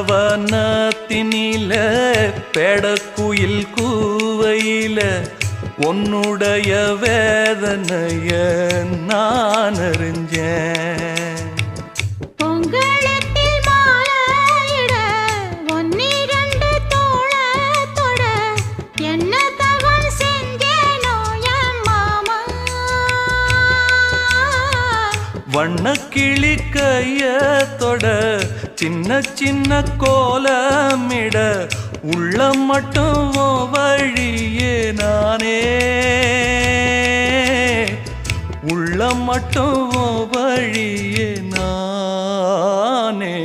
நந்தவனத்தினில பெடக்குயில் கூவையில உன்னுடைய வேதனைய நான் அறிஞ்சேன். வண்ணக்கிளி கையத்தொட சின்ன சின்ன கோலமிட உள்ள மட்டும் வழியே நானே உள்ள மட்டும் வழியே நானே.